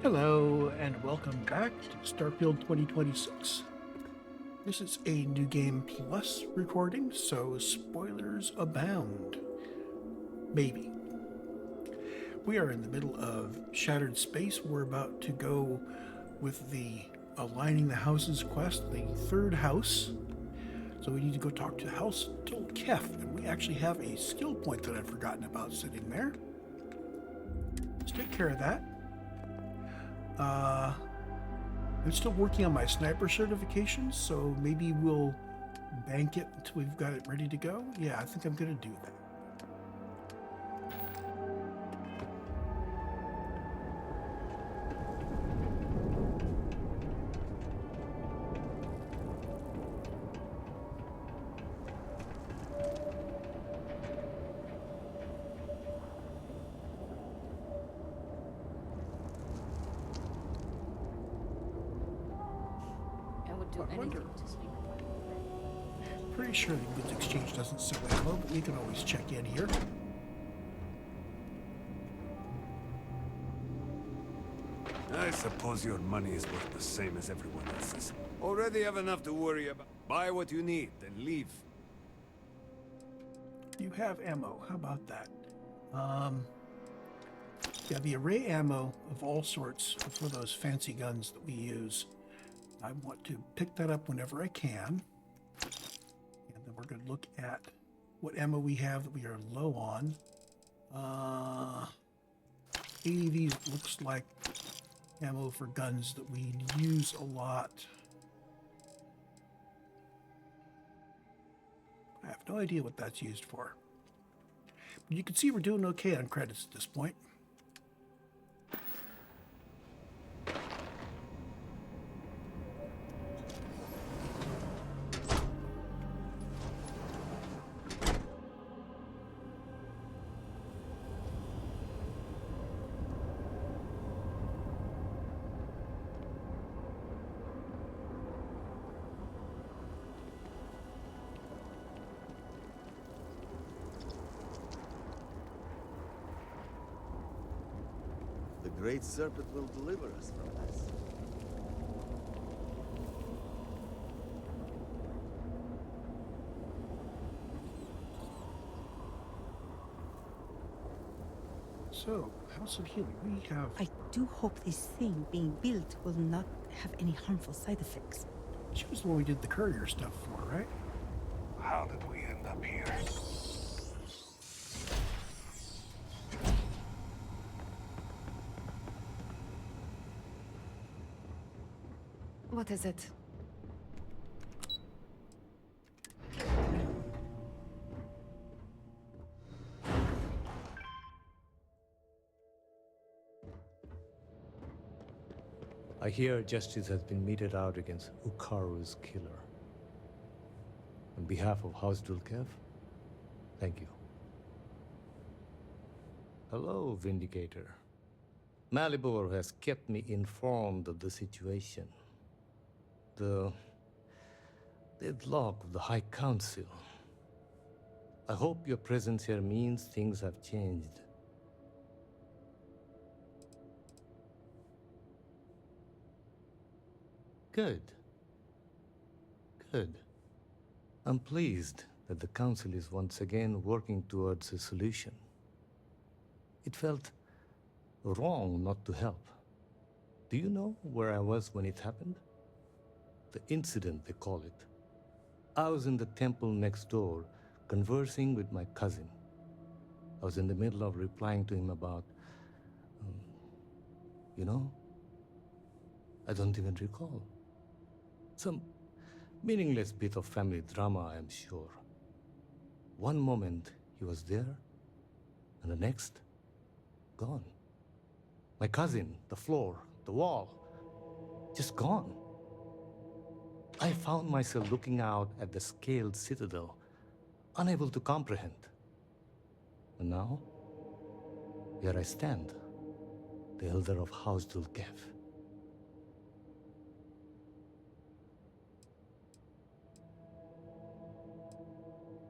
Hello, and welcome back to Starfield 2026. This is a New Game Plus recording, so spoilers abound. Maybe. We are in the middle of Shattered Space. We're about to go with the Aligning the Houses quest, the third house. So we need to go talk to House Kef, and we actually have a skill point that I've forgotten about sitting there. Let's take care of that. I'm still working on my sniper certification, so maybe we'll bank it until we've got it ready to go. Yeah, I think I'm going to do that. Pretty sure the goods exchange doesn't sell ammo, but we can always check in here. I suppose your money is worth the same as everyone else's. Already have enough to worry about. Buy what you need, then leave. You have ammo. How about that? Yeah, the array ammo of all sorts for those fancy guns that we use. I want to pick that up whenever I can. And then we're going to look at what ammo we have that we are low on. 80 of these looks like ammo for guns that we use a lot. I have no idea what that's used for. But you can see we're doing okay on credits at this point. The Great Serpent will deliver us from this. So, House of Healing, we have... I do hope this thing being built will not have any harmful side effects. She was the one we did the courier stuff for, right? How did we end up here? What is it? I hear justice has been meted out against Ukaru's killer. On behalf of House Dulkev, thank you. Hello, Vindicator. Malibor has kept me informed of the situation. The deadlock of the High Council. I hope your presence here means things have changed. Good. Good. I'm pleased that the Council is once again working towards a solution. It felt wrong not to help. Do you know where I was when it happened? The incident, they call it. I was in the temple next door, conversing with my cousin. I was in the middle of replying to him about... you know? I don't even recall. Some meaningless bit of family drama, I am sure. One moment, he was there, and the next, gone. My cousin, the floor, the wall, just gone. I found myself looking out at the scaled citadel, unable to comprehend. And now, here I stand, the elder of House Dulkev.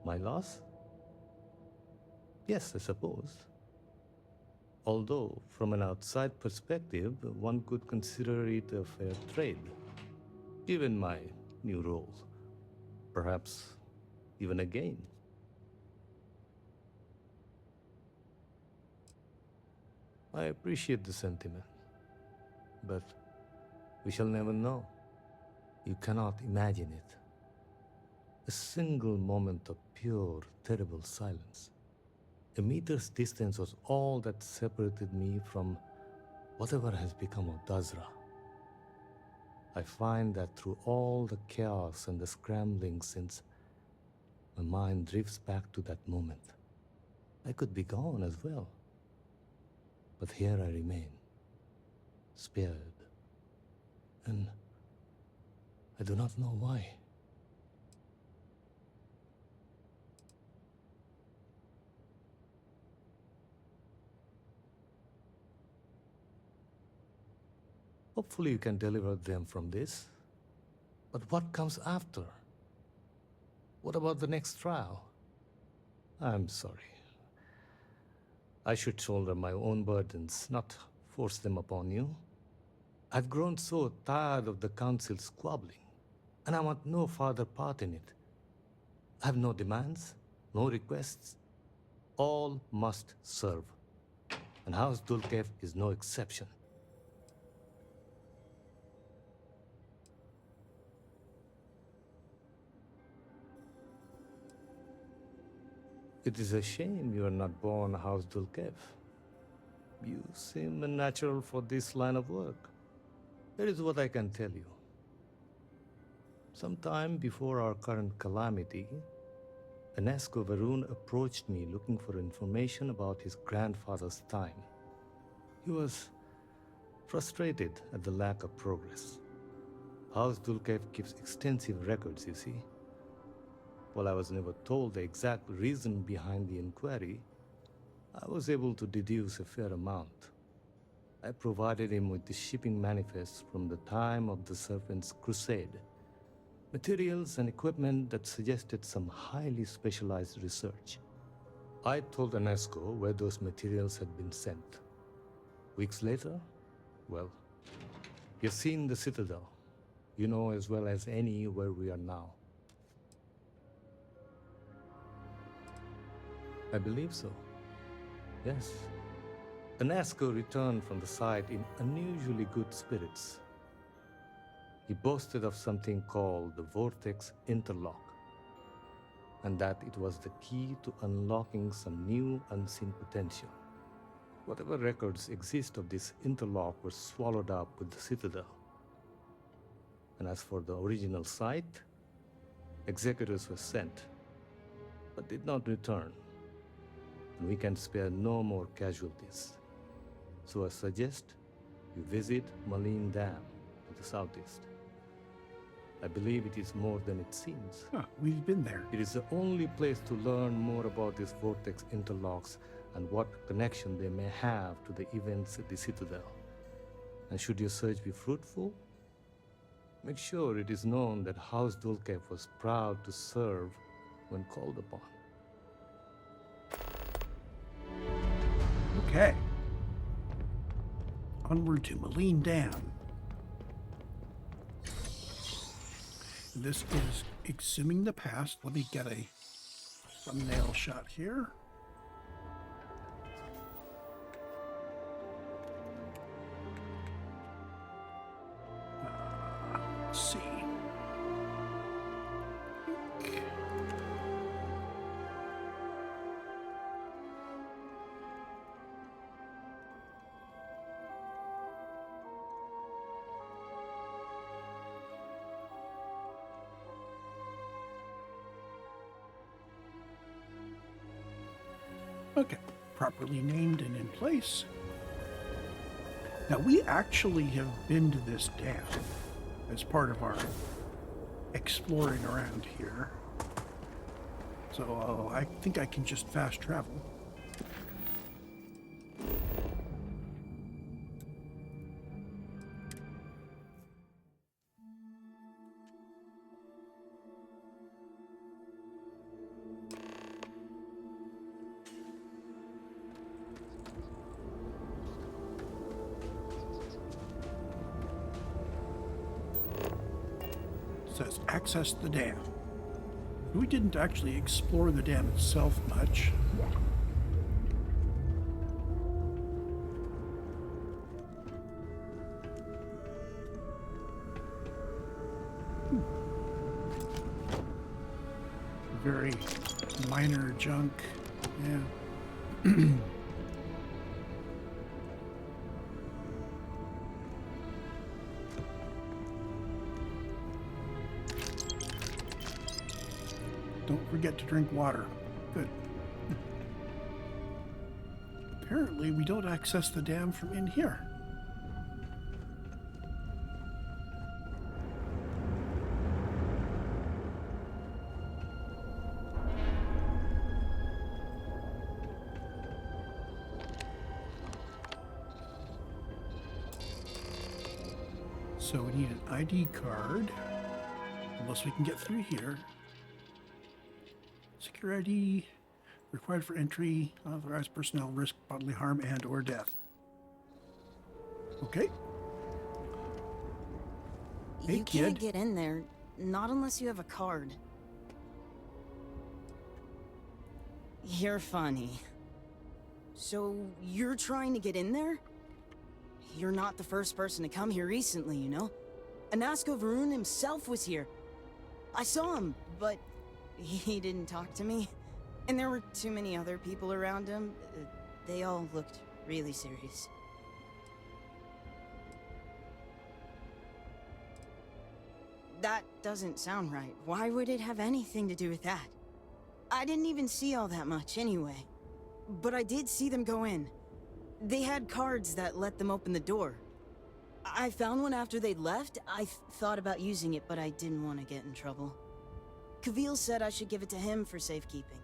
My loss? Yes, I suppose. Although, from an outside perspective, one could consider it a fair trade, given my new role. Perhaps even a gain. I appreciate the sentiment, but we shall never know. You cannot imagine it. A single moment of pure, terrible silence. A meter's distance was all that separated me from whatever has become of Dazra. I find that through all the chaos and the scrambling since, my mind drifts back to that moment. I could be gone as well. But here I remain, spared. And I do not know why. Hopefully you can deliver them from this. But what comes after? What about the next trial? I'm sorry. I should shoulder my own burdens, not force them upon you. I've grown so tired of the Council squabbling, and I want no further part in it. I have no demands, no requests. All must serve. And House Dulkev is no exception. It is a shame you are not born House Dulkev. You seem unnatural for this line of work. Here is what I can tell you. Sometime before our current calamity, Enesco Varun approached me looking for information about his grandfather's time. He was frustrated at the lack of progress. House Dulkev keeps extensive records, you see. While I was never told the exact reason behind the inquiry, I was able to deduce a fair amount. I provided him with the shipping manifests from the time of the Serpent's Crusade, materials and equipment that suggested some highly specialized research. I told Enesco where those materials had been sent. Weeks later, well, you've seen the Citadel. You know as well as any where we are now. I believe so. Yes. Enesco returned from the site in unusually good spirits. He boasted of something called the Vortex Interlock, and that it was the key to unlocking some new unseen potential. Whatever records exist of this interlock were swallowed up with the Citadel. And as for the original site, executors were sent, but did not return. And we can spare no more casualties. So I suggest you visit Malin Dam to the southeast. I believe it is more than it seems. Huh, we've been there. It is the only place to learn more about these vortex interlocks and what connection they may have to the events at the Citadel. And should your search be fruitful, make sure it is known that House Dulkev was proud to serve when called upon. Okay. Onward to Malin Dam. This is Exhuming the Past. Let me get a thumbnail shot here. Let's see. Okay, properly named and in place. Now, we actually have been to this dam as part of our exploring around here. So I think I can just fast travel. says access the dam. We didn't actually explore the dam itself much. Very minor junk. Yeah. Don't forget to drink water. Good. Apparently, we don't access the dam from in here. So we need an ID card, unless we can get through here. Secure ID, required for entry, authorized personnel risk bodily harm and or death. Okay. Hey, you kid. can't get in there, not unless you have a card. You're funny. So, you're trying to get in there? You're not the first person to come here recently, you know? Anasko Varun himself was here. I saw him, but he didn't talk to me. And there were too many other people around him. They all looked really serious. That doesn't sound right. Why would it have anything to do with that? I didn't even see all that much anyway. But I did see them go in. They had cards that let them open the door. I found one after they'd left. I thought about using it, but I didn't want to get in trouble. Kavil said I should give it to him for safekeeping.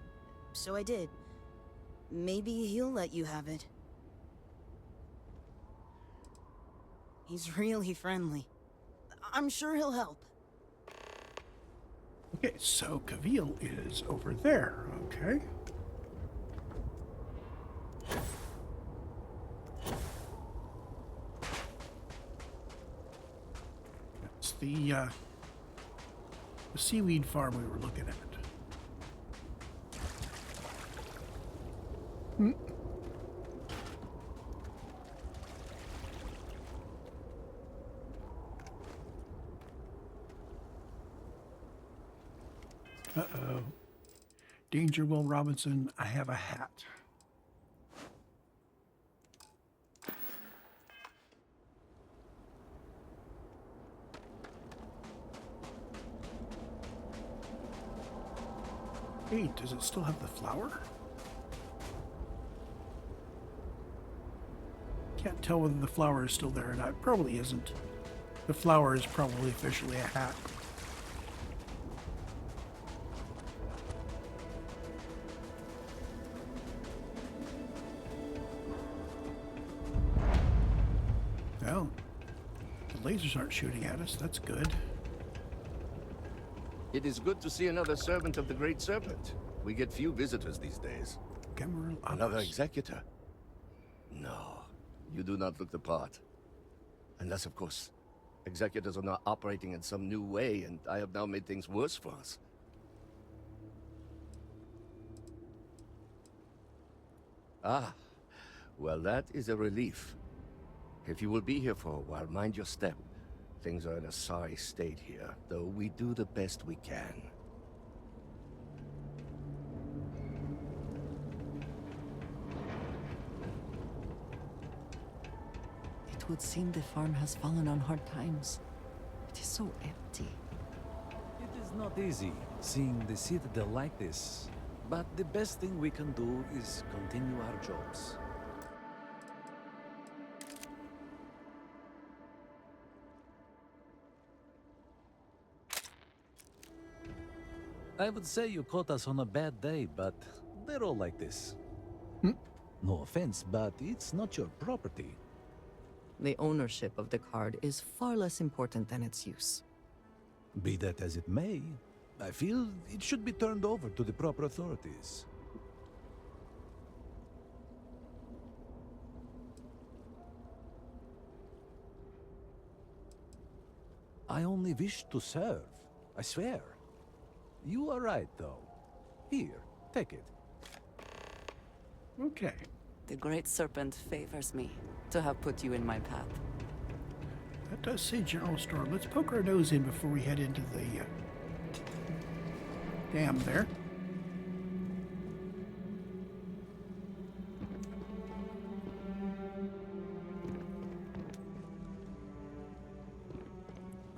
So I did. Maybe he'll let you have it. He's really friendly. I'm sure he'll help. Okay, so Kavil is over there, okay? That's the seaweed farm we were looking at. Uh-oh. Danger, Will Robinson, I have a hat. Hey, does it still have the flower? Can't tell whether the flower is still there or not. It probably isn't. The flower is probably officially a hat. Well, the lasers aren't shooting at us. That's good. It is good to see another servant of the Great Serpent. We get few visitors these days. Gemerl Another Abbas. executor? No, you do not look the part. Unless, of course, executors are now operating in some new way, and I have now made things worse for us. Ah, well, that is a relief. If you will be here for a while, mind your step. Things are in a sorry state here, though we do the best we can. It would seem the farm has fallen on hard times. It is so empty. It is not easy, seeing the citadel like this. But the best thing we can do is continue our jobs. I would say you caught us on a bad day, but they're all like this. No offense, but it's not your property. The ownership of the card is far less important than its use. Be that as it may, I feel it should be turned over to the proper authorities. I only wish to serve. I swear. You are right, though. Here, take it. Okay. The Great Serpent favors me to have put you in my path. That does say general store. Let's poke our nose in before we head into the dam there.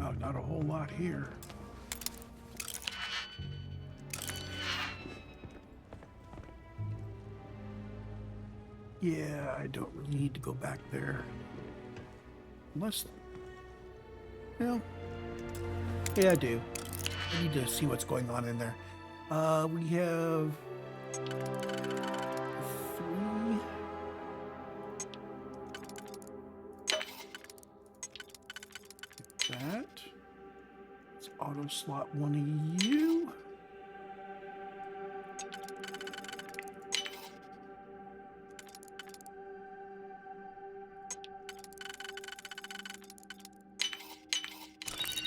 Oh, not a whole lot here. Yeah, I don't really need to go back there. Unless... Well... Yeah, I do. I need to see what's going on in there. We have... 3... That. Let's auto slot one of you.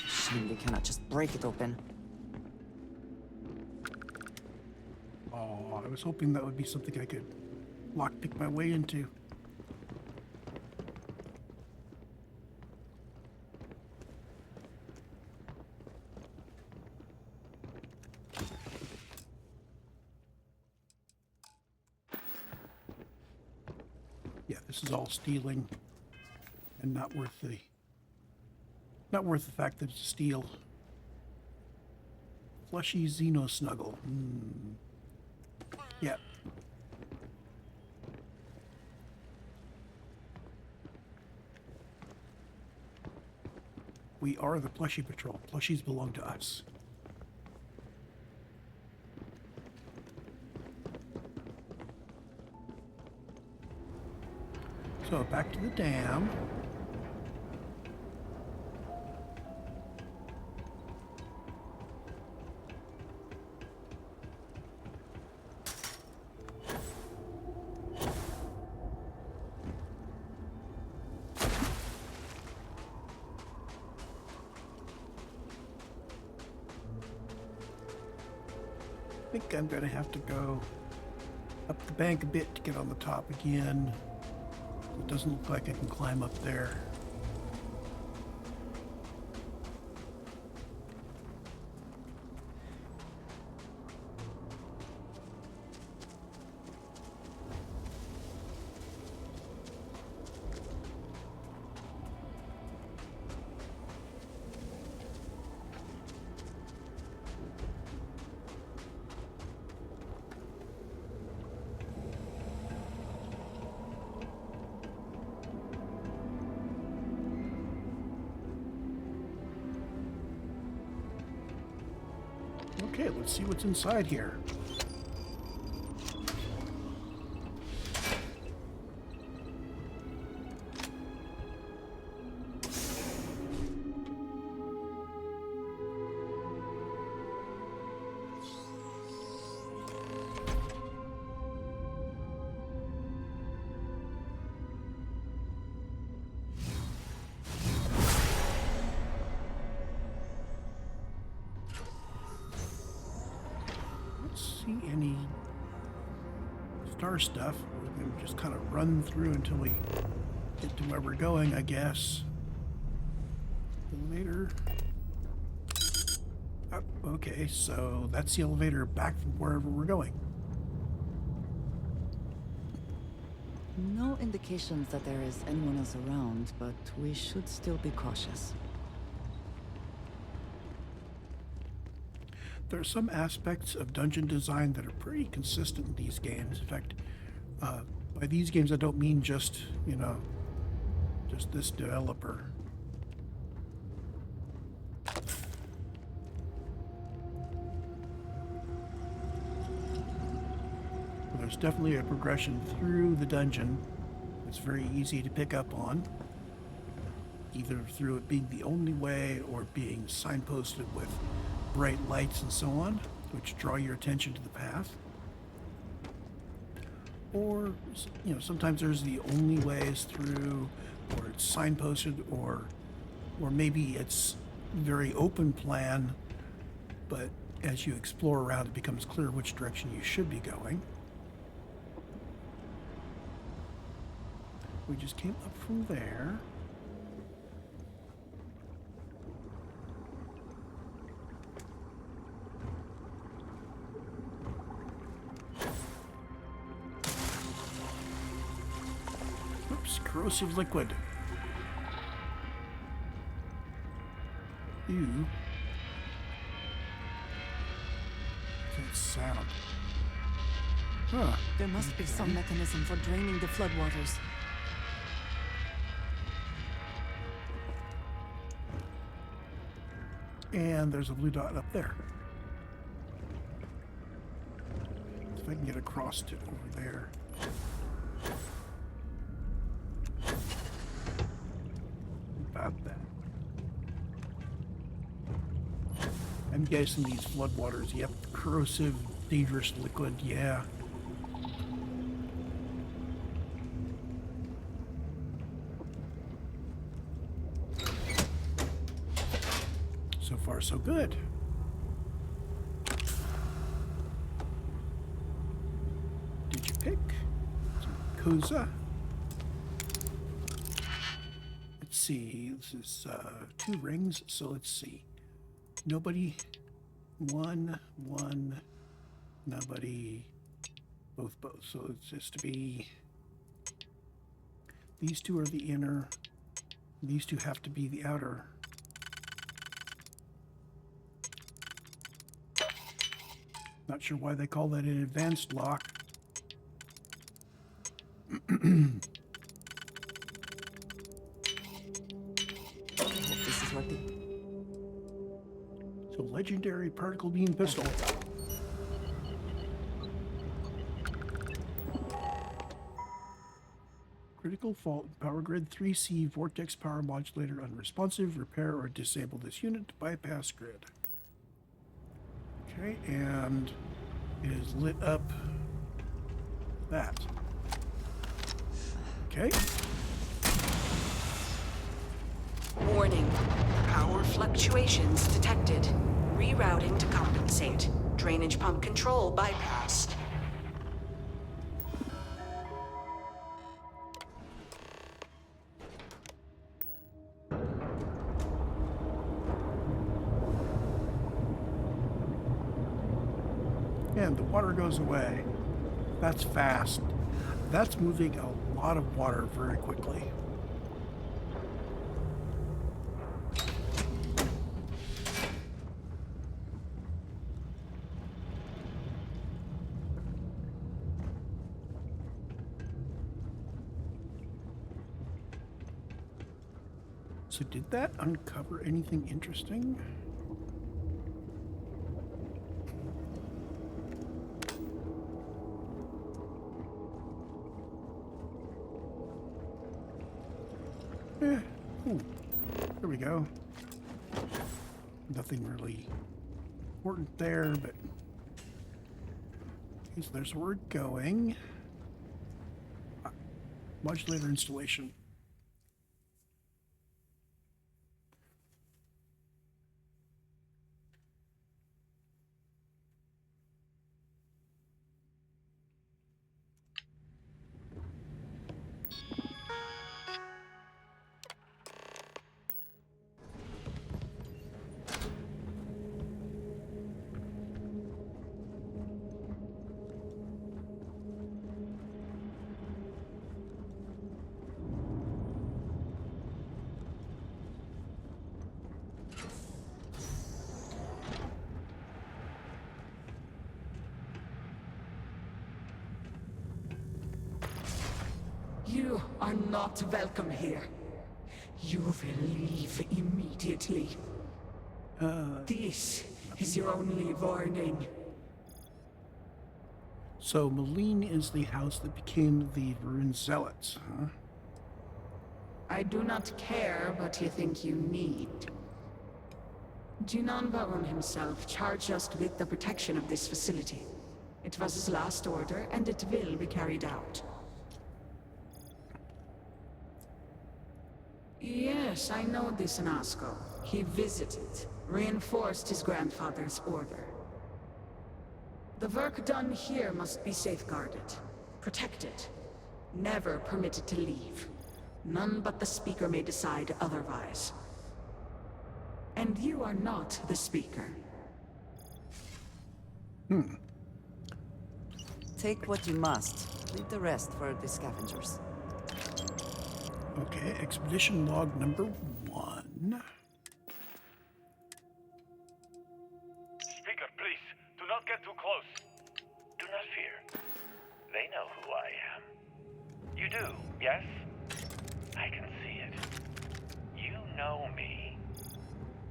Shame they cannot just break it open. Oh, I was hoping that would be something I could lockpick my way into. Yeah, this is all stealing and not worth the fact that it's steel. Fleshy Xeno Snuggle. Yeah. We are the Plushie Patrol. Plushies belong to us. So back to the dam. I think I'm gonna have to go up the bank a bit to get on the top again. It doesn't look like I can climb up there. Okay, let's see what's inside here. See any star stuff. We can just kind of run through until we get to where we're going, I guess. Elevator. Oh, okay, so that's the elevator back from wherever we're going. No indications that there is anyone else around, but we should still be cautious. There are some aspects of dungeon design that are pretty consistent in these games. In fact, by these games I don't mean just, just this developer. There's definitely a progression through the dungeon. It's very easy to pick up on, either through it being the only way or being signposted with bright lights and so on, which draw your attention to the path. Or, sometimes there's the only ways through, or it's signposted, or maybe it's very open plan but as you explore around, it becomes clear which direction you should be going. We just came up from there. Oops, corrosive liquid. Ew. That sound. Huh. There must be some mechanism for draining the floodwaters. And there's a blue dot up there. If I can get across to over there. About that. I'm guessing these floodwaters, yep, corrosive, dangerous liquid, yeah. So far, so good. Did you pick? Some Koza. Let's see, this is 2 rings, so let's see. Nobody, 1, 1, nobody, both. So it's just to be, these 2 are the inner, these 2 have to be the outer. Not sure why they call that an advanced lock. This is working. So legendary particle beam pistol. Critical fault, power grid 3C, vortex power modulator unresponsive, repair or disable this unit to bypass grid. Okay, and it is lit up that. Okay. Warning. Power fluctuations detected. Rerouting to compensate. Drainage pump control bypassed. And the water goes away. That's fast. That's moving a lot of water very quickly. So did that uncover anything interesting? Ooh, there we go. Nothing really important there, but okay, so there's where we're going. Modulator installation. You are not welcome here. You will leave immediately. This is your only warning. So Malene is the house that became the Rune Zealots, huh? I do not care what you think you need. Jinan Baron himself charged us with the protection of this facility. It was his last order, and it will be carried out. Yes, I know this Nasco. He visited, reinforced his grandfather's order. The work done here must be safeguarded, protected, never permitted to leave. None but the Speaker may decide otherwise. And you are not the Speaker. Take what you must. Leave the rest for the scavengers. Okay, expedition log number 1. Speaker, please, do not get too close. Do not fear. They know who I am. You do, yes? I can see it. You know me.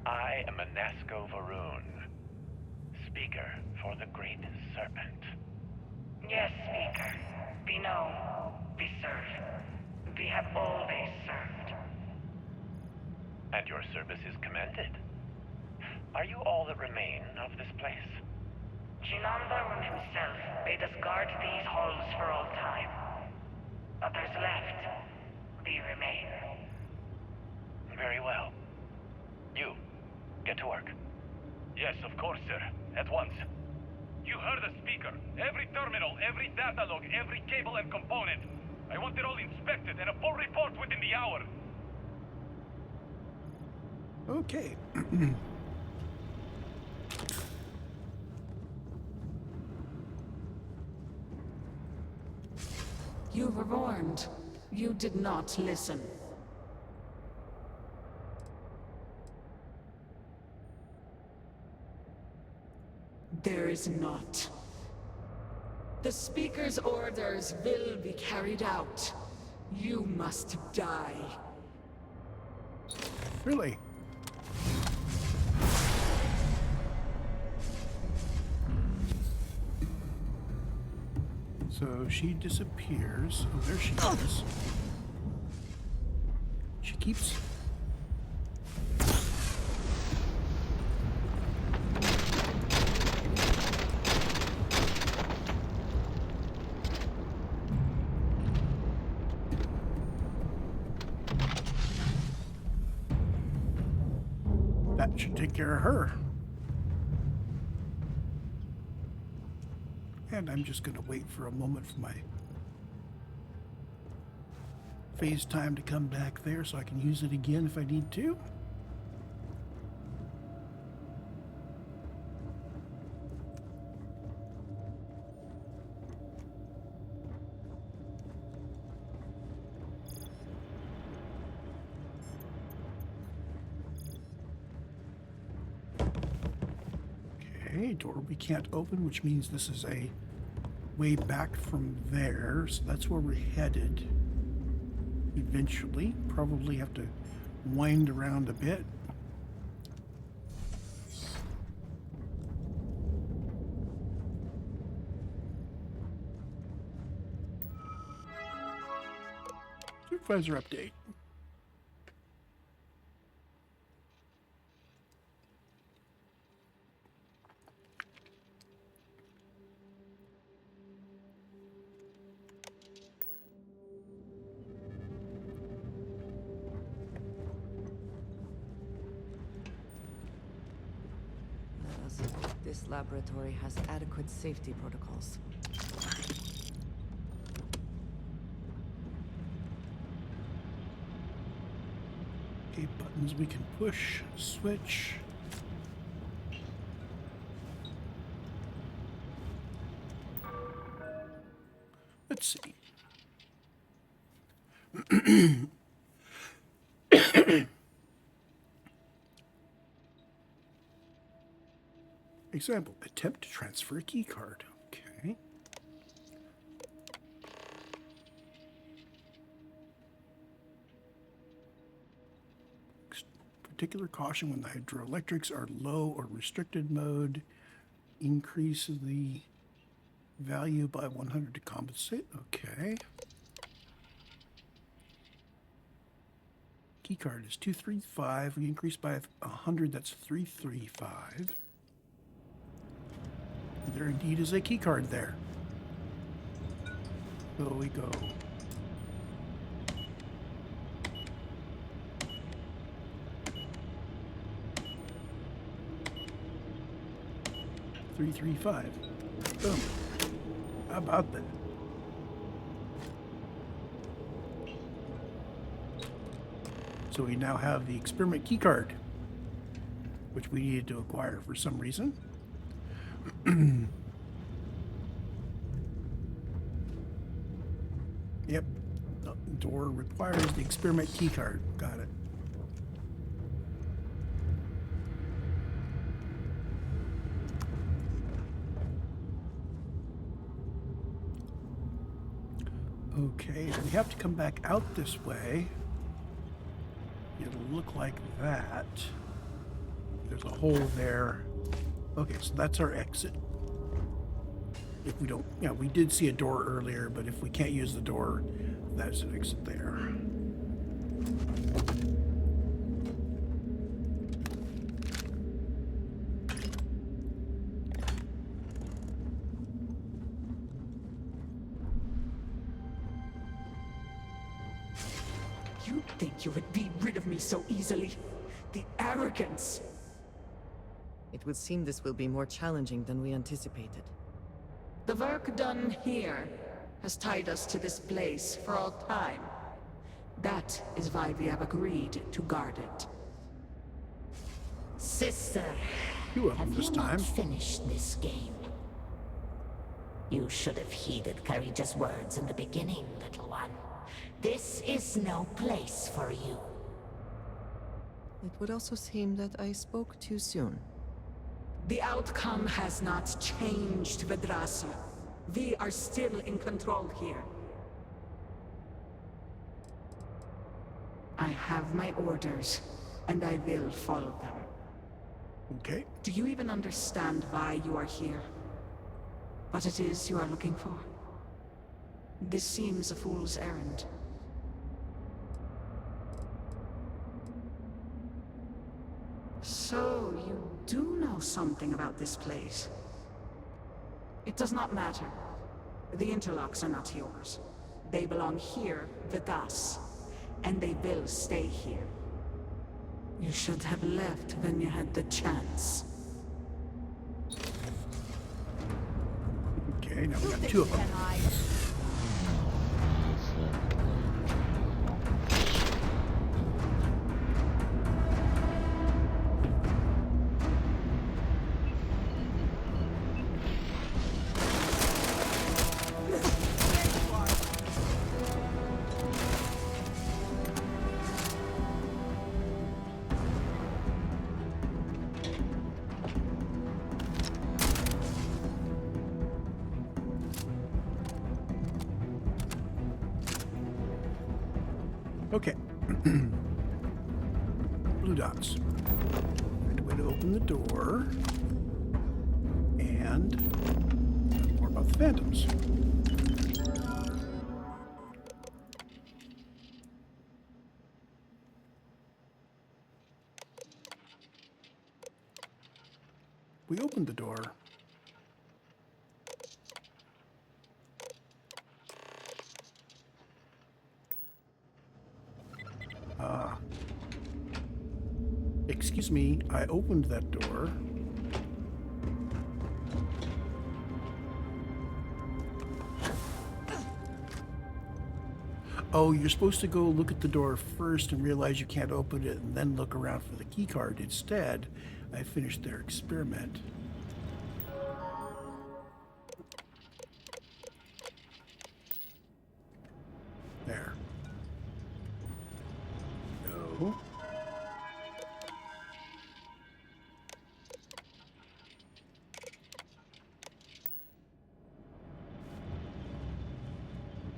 I am Anasco Varoon, Speaker for the Great Serpent. Yes, Speaker. We know. We serve. We have always served. And your service is commended. Are you all that remain of this place? Jinan Varun himself bade us guard these halls for all time. Others left. We remain. Very well. You, get to work. Yes, of course, sir. At once. You heard the Speaker. Every terminal, every data log, every cable and component. I want it all inspected and a full report within the hour. Okay. You were warned. You did not listen. There is not. The Speaker's orders will be carried out. You must die. Really? So she disappears. Oh, there she is. She keeps... That should take care of her. And I'm just going to wait for a moment for my phase time to come back there so I can use it again if I need to. Okay, door we can't open, which means this is a way back from there, so that's where we're headed eventually. Probably have to wind around a bit. Supervisor update. This laboratory has adequate safety protocols. Okay, buttons we can push, switch. Let's see. Example, attempt to transfer a key card. Okay. Particular caution when the hydroelectrics are low or restricted mode. Increase the value by 100 to compensate. Okay. Key card is 235. We increase by 100. That's 335. There indeed is a key card there. So we go. 335. Boom. How about that? So we now have the experiment keycard, which we needed to acquire for some reason. Yep. The door requires the experiment keycard. Got it. Okay, so we have to come back out this way. It'll look like that. There's a hole there. Okay, so that's our exit. If we don't, yeah, we did see a door earlier, but if we can't use the door, that's an exit there. You'd think you would be rid of me so easily. The arrogance! It would seem this will be more challenging than we anticipated. The work done here has tied us to this place for all time. That is why we have agreed to guard it. Sister, have you time. not finished this game? You should have heeded Courageous words in the beginning, little one. This is no place for you. It would also seem that I spoke too soon. The outcome has not changed, Veth'aal. We are still in control here. I have my orders, and I will follow them. Okay. Do you even understand why you are here? What it is you are looking for? This seems a fool's errand. So, you do know something about this place. It does not matter. The interlocks are not yours. They belong here with us, and they will stay here. You should have left when you had the chance. Okay, now we got two of them. Okay. Blue dots. Right way to open the door. And more about the phantoms. We opened the door. Excuse me, I opened that door. Oh, you're supposed to go look at the door first and realize you can't open it and then look around for the key card. Instead, I finished their experiment. There. No.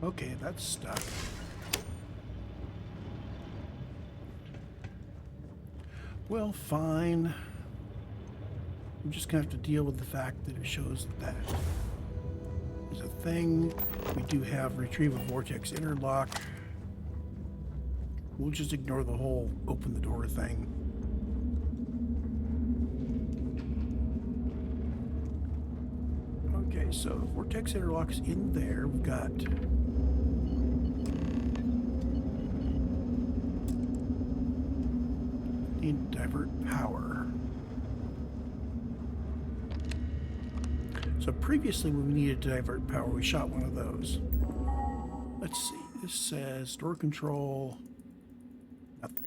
Okay, that's stuck. Well, fine. I'm just gonna have to deal with the fact that it shows that is a thing. We do have retrieve a vortex interlock. We'll just ignore the whole open the door thing. Okay, so vortex interlock's in there. We've got divert power. So previously when we needed to divert power, we shot one of those. Let's see, this says door control, nothing.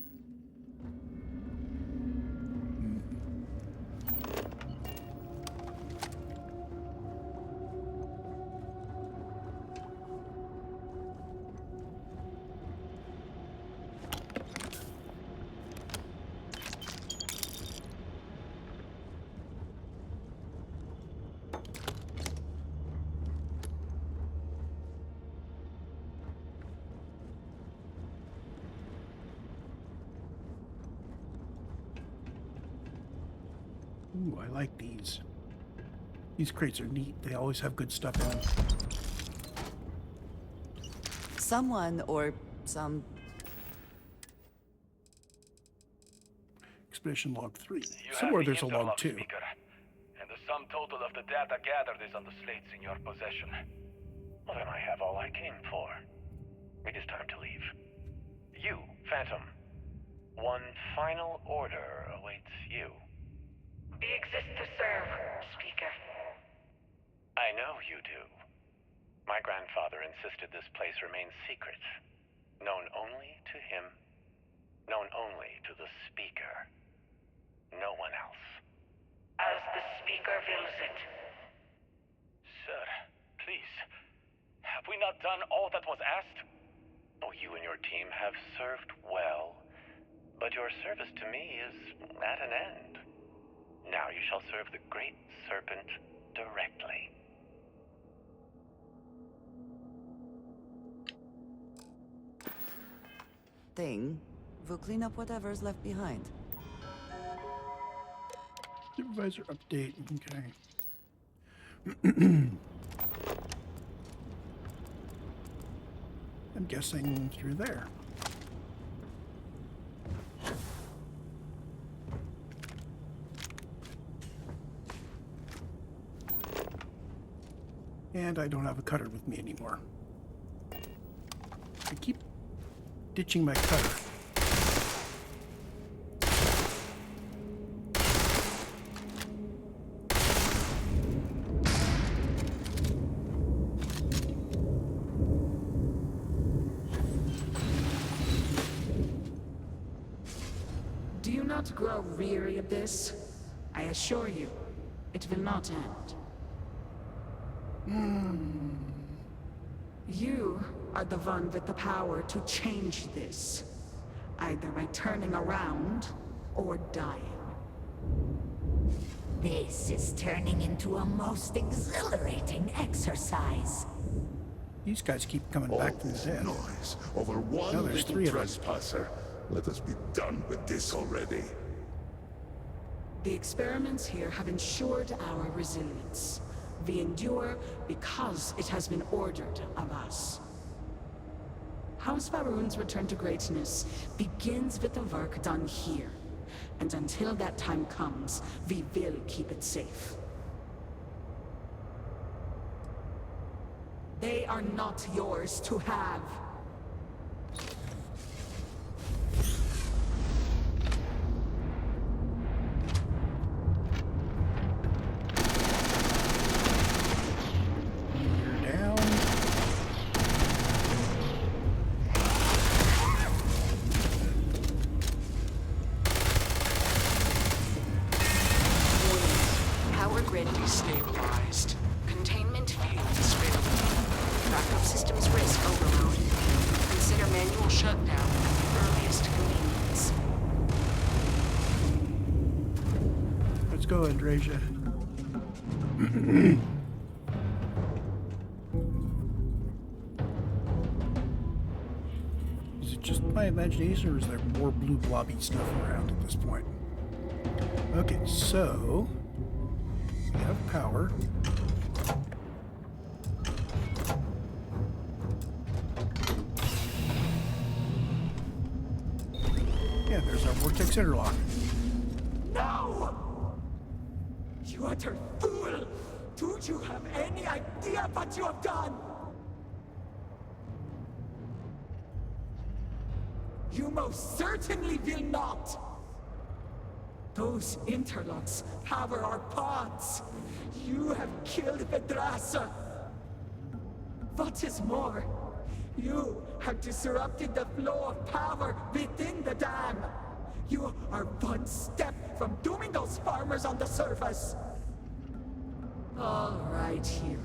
Ooh, I like these. These crates are neat. They always have good stuff in them. Someone or some... Expedition log 3. You Somewhere have the there's a log interlock 2. speaker, and the sum total of the data gathered is on the slates in your possession. Well, then I have all I came for. It is time to leave. You, Phantom. One final order awaits you. We exist to serve, Speaker. I know you do. My grandfather insisted this place remain secret. Known only to him. Known only to the Speaker. No one else. As the Speaker wills it. Sir, please. Have we not done all that was asked? Oh, you and your team have served well. But your service to me is at an end. Now you shall serve the Great Serpent directly. thing. We'll clean up whatever's left behind. Supervisor update. Okay. I'm guessing through there. And I don't have a cutter with me anymore. I keep ditching my cutter. Do you not grow weary of this? I assure you, it will not end. You are the one with the power to change this, either by turning around or dying. This is turning into a most exhilarating exercise. These guys keep coming back from the dead. Noise over one No, there's little 3 of them. trespasser. Let us be done with this already. The experiments here have ensured our resilience. We endure because it has been ordered of us. House Faroon's return to greatness begins with the work done here. And until that time comes, we will keep it safe. They are not yours to have. Power grid destabilized. Containment field is failing. Backup systems risk overload. Consider manual shutdown at the earliest convenience. Let's go, Andreja. Is it just my imagination, or is there more blue blobby stuff around at this point? Okay, so we have power. Yeah, there's our vortex interlock. No! You utter fool! Do you have any idea what you have done? You most certainly will not! Those interlocks power our pods. You have killed Veth'aal. What is more, you have disrupted the flow of power within the dam. You are one step from dooming those farmers on the surface. All right, hero.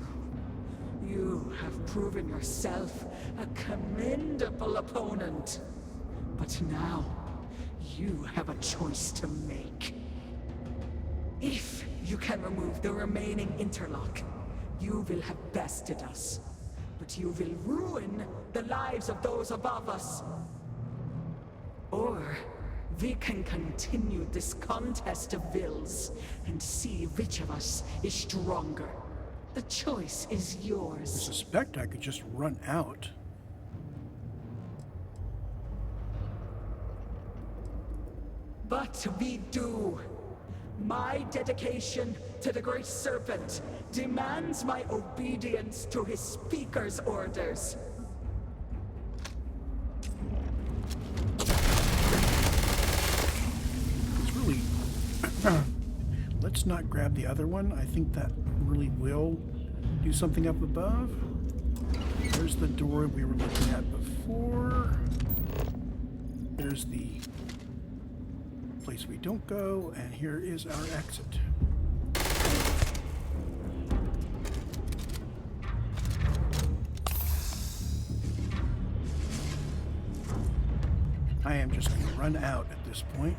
You have proven yourself a commendable opponent. But now, you have a choice to make. If you can remove the remaining interlock, you will have bested us. But you will ruin the lives of those above us. Or we can continue this contest of wills and see which of us is stronger. The choice is yours. I suspect I could just run out. But we do. My dedication to the Great Serpent demands my obedience to his speaker's orders. It's really... Let's not grab the other one. I think that really will do something up above. There's the door we were looking at before. There's the place we don't go, and here is our exit. I am just going to run out at this point.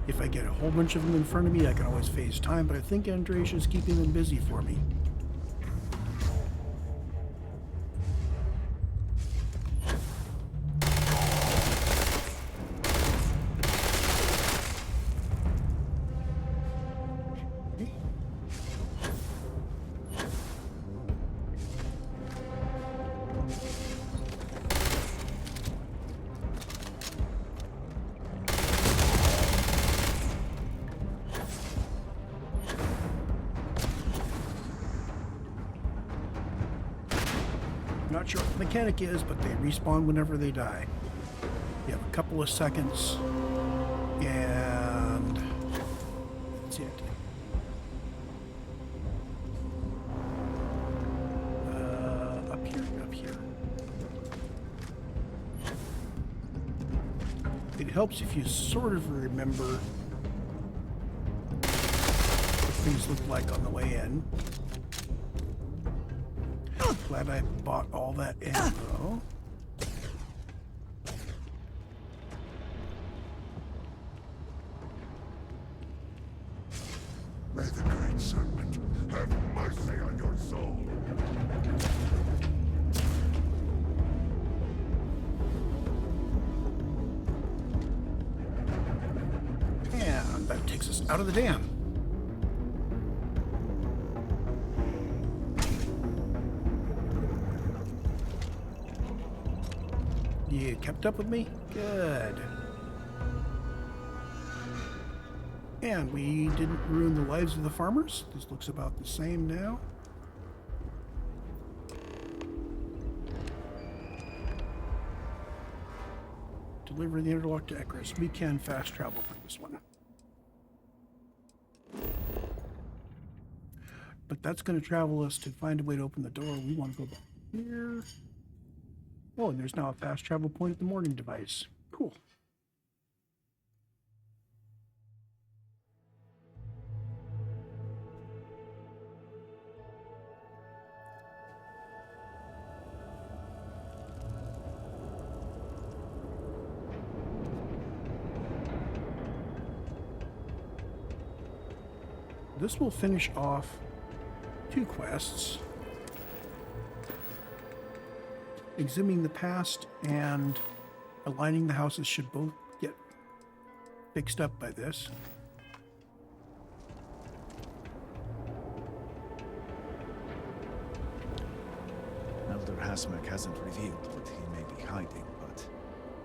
If I get a whole bunch of them in front of me, I can always phase time, but I think Andreja is keeping them busy for me. Not sure what the mechanic is, but they respawn whenever they die. You have a couple of seconds, and that's it. Up here. It helps if you sort of remember what things look like on the way in. Glad I bought all that ammo. May the Great Serpent have mercy on your soul. And that takes us out of the dam. You kept up with me? Good. And we didn't ruin the lives of the farmers. This looks about the same now. Deliver the interlock to Ekris. We can fast travel for this one. But that's going to travel us to find a way to open the door. We want to go back here. Oh, and there's now a fast travel point at the morning device. Cool. This will finish off 2 quests. Exhuming the past and aligning the houses should both get fixed up by this. Elder Hasmek hasn't revealed what he may be hiding, but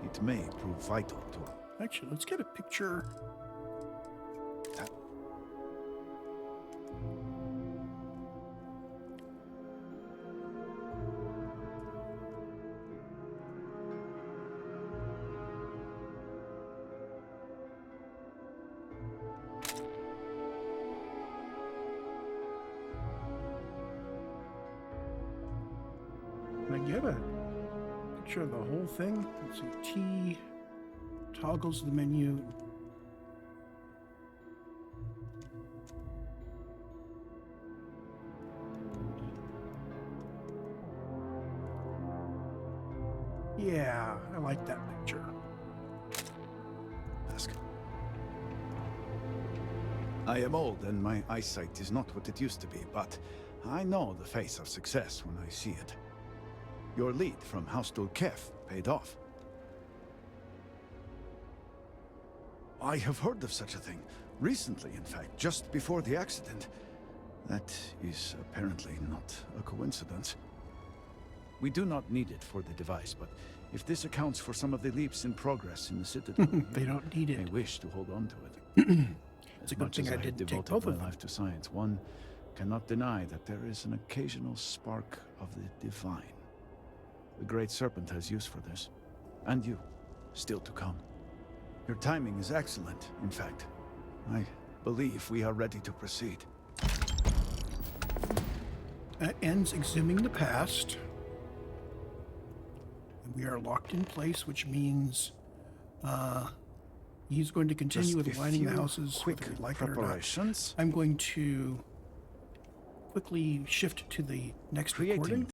it may prove vital to him. Actually, let's get a picture. you have a picture of the whole thing? Let's see. T toggles the menu. Yeah, I like that picture. Ask. I am old and my eyesight is not what it used to be, but I know the face of success when I see it. Your lead from Haustul Kef paid off. I have heard of such a thing. Recently, in fact, just before the accident. That is apparently not a coincidence. We do not need it for the device, but if this accounts for some of the leaps in progress in the Citadel, they don't need it. I wish to hold on to it. It's a good thing I didn't take both of them. Life to science, one cannot deny that there is an occasional spark of the divine. The Great Serpent has use for this, and you, still to come. Your timing is excellent, in fact. I believe we are ready to proceed. That ends Exhuming the Past. And we are locked in place, which means he's going to continue with lining the houses whether we like it or not. I'm going to quickly shift to the next recording.